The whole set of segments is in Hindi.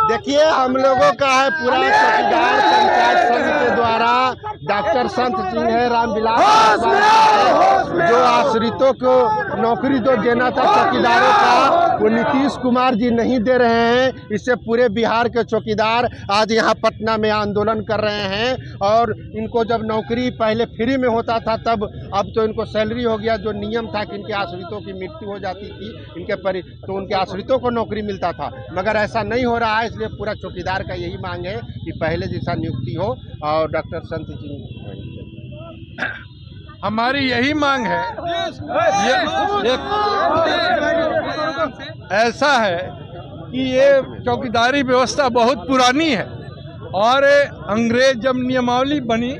देखिए, हम लोगों का है पूरा चौकीदार पंचायत संघ के द्वारा डॉक्टर संत सिंह है रामविलास जो आश्रितों को नौकरी तो देना था चौकीदारों का, वो नीतीश कुमार जी नहीं दे रहे हैं। इससे पूरे बिहार के चौकीदार आज यहाँ पटना में आंदोलन कर रहे हैं। और इनको जब नौकरी पहले फ्री में होता था तब, अब तो इनको सैलरी हो गया। जो नियम था कि इनके आश्रितों की मृत्यु हो जाती थी तो उनके आश्रितों को नौकरी मिलता था, मगर ऐसा नहीं हो रहा है। इसलिए पूरा चौकीदार का यही मांग है कि पहले जैसा नियुक्ति हो और डॉक्टर संत सिंह। हमारी यही मांग है। ऐसा है कि ये चौकीदारी व्यवस्था बहुत पुरानी है और अंग्रेज जब नियमावली बनी,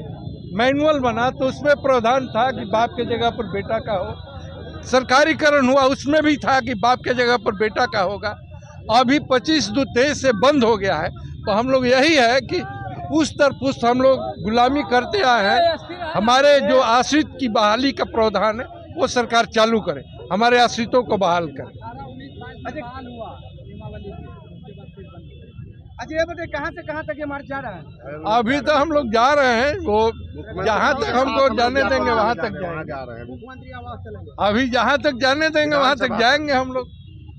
मैनुअल बना, तो उसमें प्रावधान था कि बाप के जगह पर बेटा का हो। सरकारीकरण हुआ, उसमें भी था कि बाप के जगह पर बेटा का होगा। अभी 25/23 से बंद हो गया है। तो हम लोग यही है कि पुष्ट हम लोग गुलामी करते आए हैं। हमारे जो आश्रित की बहाली का प्रावधान है वो सरकार चालू करे, हमारे आश्रितों को बहाल करे। अच्छा, ये बताइए कहाँ से कहाँ तक ये मार्च जा रहा है? अभी तो हम लोग जा रहे हैं, वो जहाँ तक हमको जाने देंगे वहाँ तक जाएंगे। मुख्यमंत्री आवास चलेंगे। अभी जहाँ तक जाने देंगे वहाँ तक जाएंगे हम लोग।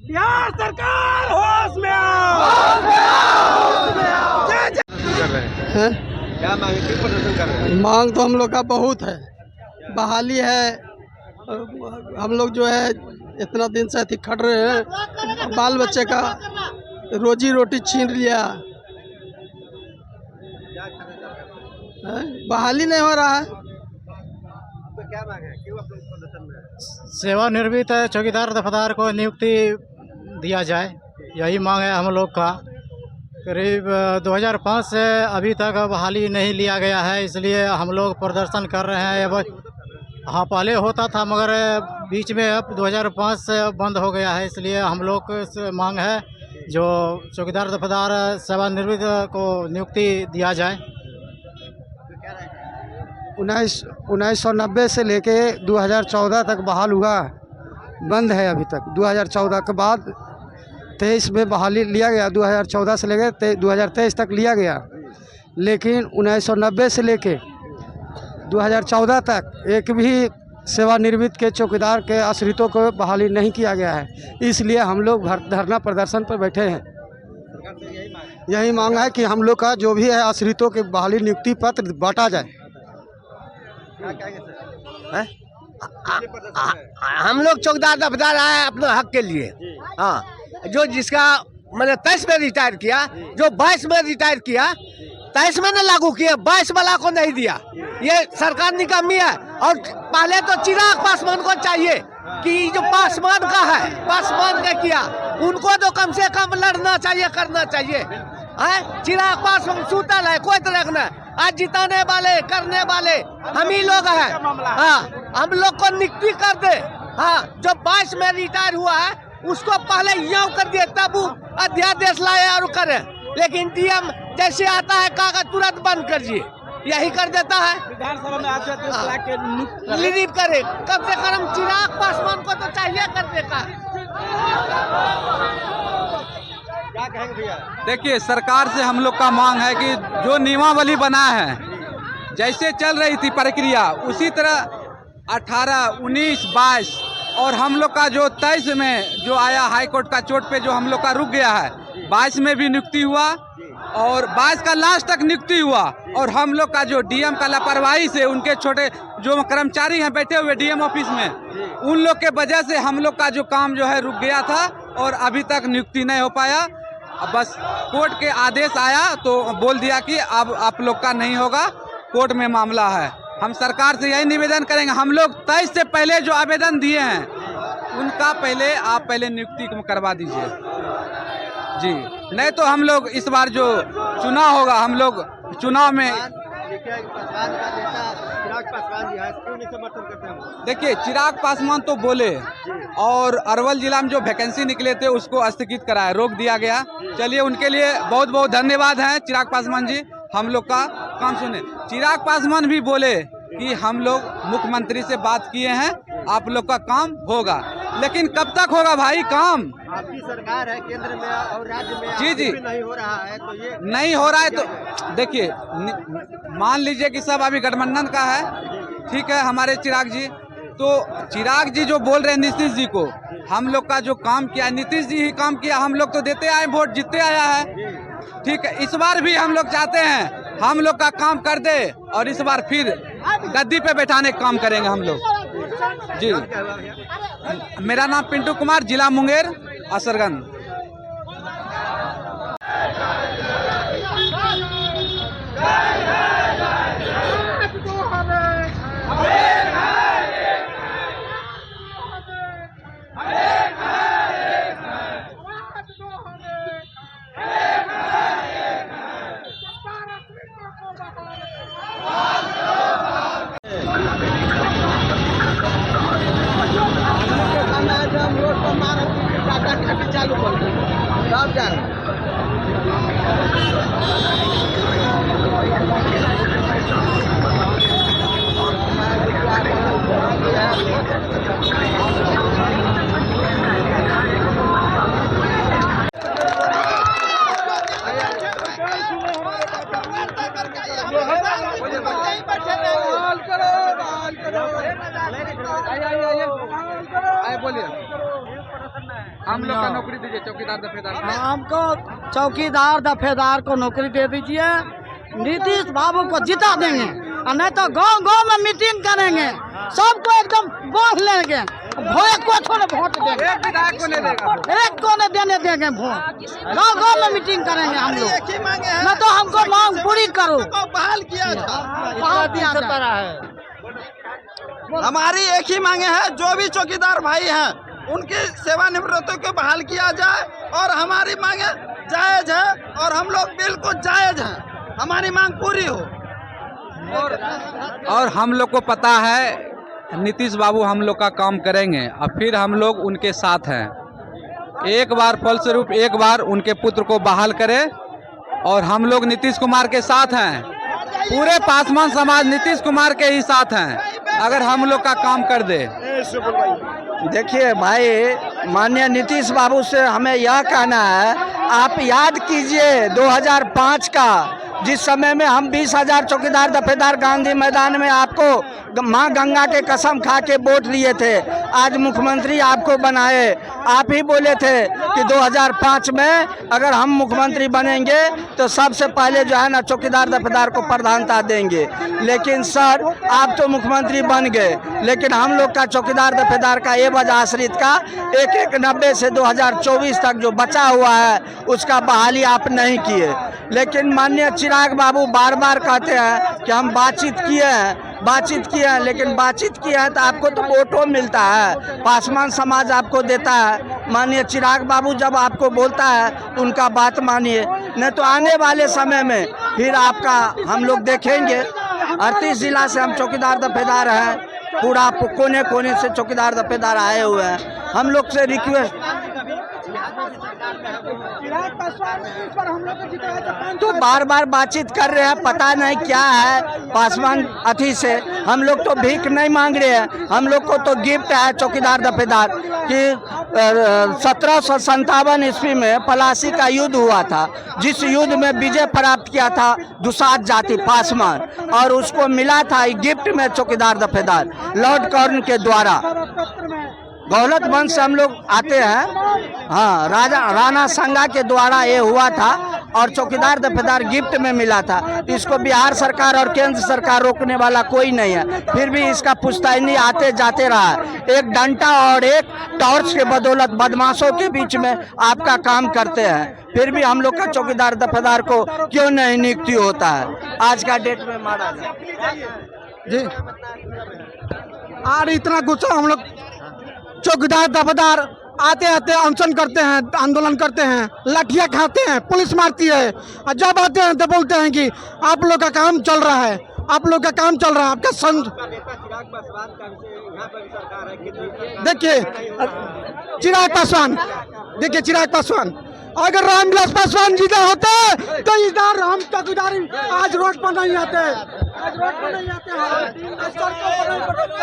बिहार सरकार होश में आओ। क्या मांग प्रदर्शन कर रहे हैं? मांग तो हम लोग का बहुत है, बहाली है। हम लोग जो है इतना दिन से अति खट रहे हैं, बाल बच्चे का रोजी रोटी छीन लिया, बहाली नहीं हो रहा है। तो क्या मांग है, क्यों आप लोग प्रदर्शन में? सेवानिवृत्त चौकीदार दफादार को नियुक्ति दिया जाए, यही मांग है हम लोग का। करीब 2005 से अभी तक बहाली नहीं लिया गया है, इसलिए हम लोग प्रदर्शन कर रहे हैं। अब हाँ, पहले होता था मगर बीच में अब 2005 से बंद हो गया है, इसलिए हम लोग से मांग है जो चौकीदार दफादार सेवानिवृत्त को नियुक्ति दिया जाए। 1990 से लेके 2014 तक बहाल हुआ, बंद है अभी तक। 2014 के बाद 23 में बहाली लिया गया, 2014 से लेकर 2023 तक लिया गया, लेकिन 1990 से लेके 2014 तक एक भी सेवानिवृत्त के चौकीदार के आश्रितों को बहाली नहीं किया गया है। इसलिए हम लोग धरना प्रदर्शन पर बैठे हैं। यही मांग है कि हम लोग का जो भी है आश्रितों के बहाली नियुक्ति पत्र बांटा जाए। हम लोग चौकीदार दफादार आए अपने हक के लिए। हाँ, जो जिसका मैंने 23 में रिटायर किया, जो 22 में रिटायर किया, 23 में ने लागू किया, 22 वाला को नहीं दिया। ये सरकार निकामी है। और पहले तो चिराग पासवान को चाहिए कि जो पासवान का है, पासवान का किया, उनको तो कम से कम लड़ना चाहिए, करना चाहिए। चिराग पासवान सूतल है, कोई तरह ना। आज जिताने वाले, करने वाले हम ही लोग हैं। हाँ, हम लोग को नियुक्ति कर दे। हाँ, जो 22 में रिटायर हुआ है उसको पहले यूं कर दिए, तब अध्यादेश लाए और करे। लेकिन डीएम जैसे आता है कागज तुरंत बंद कर दिए, यही कर देता है। विधानसभा में आज रिलीव करे, कम से कम चिराग पासवान को तो चाहिए करने का। क्या कहेंगे भैया? देखिए, सरकार से हम लोग का मांग है कि जो नियमावली बना है, जैसे चल रही थी प्रक्रिया, उसी तरह 18, 19, 22 और हम लोग का जो 23 में जो आया हाई कोर्ट का चोट पे जो हम लोग का रुक गया है, 22 में भी नियुक्ति हुआ और 22 का लास्ट तक नियुक्ति हुआ, और हम लोग का जो डीएम का लापरवाही से उनके छोटे जो कर्मचारी हैं बैठे हुए डीएम ऑफिस में, उन लोग के वजह से हम लोग का जो काम जो है रुक गया था और अभी तक नियुक्ति नहीं हो पाया। बस कोर्ट के आदेश आया तो बोल दिया कि अब आप लोग का नहीं होगा, कोर्ट में मामला है। हम सरकार से यही निवेदन करेंगे, हम लोग 23 से पहले जो आवेदन दिए हैं उनका आप पहले नियुक्ति करवा दीजिए जी, नहीं तो हम लोग इस बार जो चुनाव होगा, हम लोग चुनाव में देखिए चिराग पासवान तो बोले और अरवल जिला में जो वैकेंसी निकले थे उसको स्थगित कराया, रोक दिया गया। चलिए उनके लिए बहुत बहुत धन्यवाद है चिराग पासवान जी, हम लोग का काम सुने। चिराग पासवान भी बोले कि हम लोग मुख्यमंत्री से बात किए हैं, आप लोग का काम होगा, लेकिन कब तक होगा भाई काम? आपकी सरकार है केंद्र में और राज्य में, जी जी नहीं हो रहा है तो ये नहीं हो रहा है तो देखिए मान लीजिए कि सब अभी गठबंधन का है, ठीक है हमारे चिराग जी, तो चिराग जी जो बोल रहे हैं नीतीश जी को, हम लोग का जो काम किया नीतीश जी ही काम किया, हम लोग तो देते आए वोट, जीतते आया है, ठीक है। इस बार भी हम लोग चाहते हैं हम लोग का काम कर दे और इस बार फिर गद्दी पे बैठाने का काम करेंगे हम लोग जी। मेरा नाम पिंटू कुमार, जिला मुंगेर, असरगंज। चालू कर बोलिए हम लोग का नौकरी दीजिए, चौकीदार दफेदार। हमको चौकीदार दफेदार को नौकरी दे दीजिए, नीतीश बाबू को जिता देंगे, और नहीं तो गांव गांव में मीटिंग करेंगे, सबको एकदम बांध लेंगे, एक को थोड़े वोट देंगे, एक विधायक को नहीं देगा, एक को नहीं देने देंगे वोट, गांव गांव में मीटिंग करेंगे हम लोग, नहीं तो हमको मांग पूरी करो, बहाल किया जाए। हमारी एक ही मांगे है, जो भी चौकीदार भाई हैं उनकी सेवानिवृत्तों को बहाल किया जाए, और हमारी मांगे जायज है और हम लोग बिल्कुल जायज हैं, हमारी मांग पूरी हो। और हम लोग को पता है नीतीश बाबू हम लोग का काम करेंगे और फिर हम लोग उनके साथ हैं। एक बार फलस्वरूप एक बार उनके पुत्र को बहाल करें और हम लोग नीतीश कुमार के साथ हैं, पूरे पासवान समाज नीतीश कुमार के ही साथ हैं, अगर हम लोग का काम कर दे। देखिए भाई, माननीय नीतीश बाबू से हमें यह कहना है, आप याद कीजिए 2005 का, जिस समय में हम 20,000 चौकीदार दफेदार गांधी मैदान में आपको मां गंगा के कसम खा के वोट दिए थे, आज मुख्यमंत्री आपको बनाए। आप ही बोले थे कि 2005 में अगर हम मुख्यमंत्री बनेंगे तो सबसे पहले जो है ना चौकीदार दफेदार को प्रधानता देंगे, लेकिन सर आप तो मुख्यमंत्री बन गए, लेकिन हम लोग का चौकीदार दफेदार का एवज आश्रित का 1,190 से 2024 तक जो बचा हुआ है उसका बहाली आप नहीं किए। लेकिन माननीय चिराग बाबू बार बार कहते हैं कि हम बातचीत किए हैं, लेकिन बातचीत किया है तो आपको तो वोटों मिलता है, पासवान समाज आपको देता है। माननीय चिराग बाबू जब आपको बोलता है तो उनका बात मानिए, नहीं तो आने वाले समय में फिर आपका हम लोग देखेंगे। 38 जिला से हम चौकीदार दफेदार हैं, पूरा कोने कोने से चौकीदार दफेदार आए हुए हैं। हम लोग से रिक्वेस्ट तो बार बार बातचीत कर रहे हैं, पता नहीं क्या है पासवान अथी से। हम लोग तो भीख नहीं मांग रहे हैं, हम लोग को तो गिफ्ट है चौकीदार दफेदार कि 1757 ईस्वी में पलासी का युद्ध हुआ था, जिस युद्ध में विजय प्राप्त किया था दुसाध जाति पासवान, और उसको मिला था गिफ्ट में चौकीदार दफेदार लॉर्ड कॉर्न के द्वारा। गौलत वंश से हम लोग आते हैं। हाँ, राजा राणा संगा के द्वारा ये हुआ था और चौकीदार दफेदार गिफ्ट में मिला था। इसको बिहार सरकार और केंद्र सरकार रोकने वाला कोई नहीं है, फिर भी इसका पुश्तैनी आते जाते रहा। एक डंडा और एक टॉर्च के बदौलत बदमाशों के बीच में आपका काम करते हैं, फिर भी हम लोग का चौकीदार दफेदार को क्यों नहीं नियुक्ति होता है आज का डेट में मारा जाए जी। और इतना गुस्सा हम लोग चौकीदार दफेदार आते आते अनशन करते हैं, आंदोलन करते हैं, लाठियाँ खाते हैं, पुलिस मारती है, और जब आते हैं तो बोलते हैं कि आप लोग का काम चल रहा है, आप लोग का काम चल रहा है, आपका संग। देखिए चिराग पासवान, देखिए चिराग पासवान, अगर रामविलास पासवान जीता होते तो इधर हम चौकीदारी आज रोड पर नहीं आते, आज रोड पर नहीं आते हैं, आज सड़कों पर नहीं पड़ते।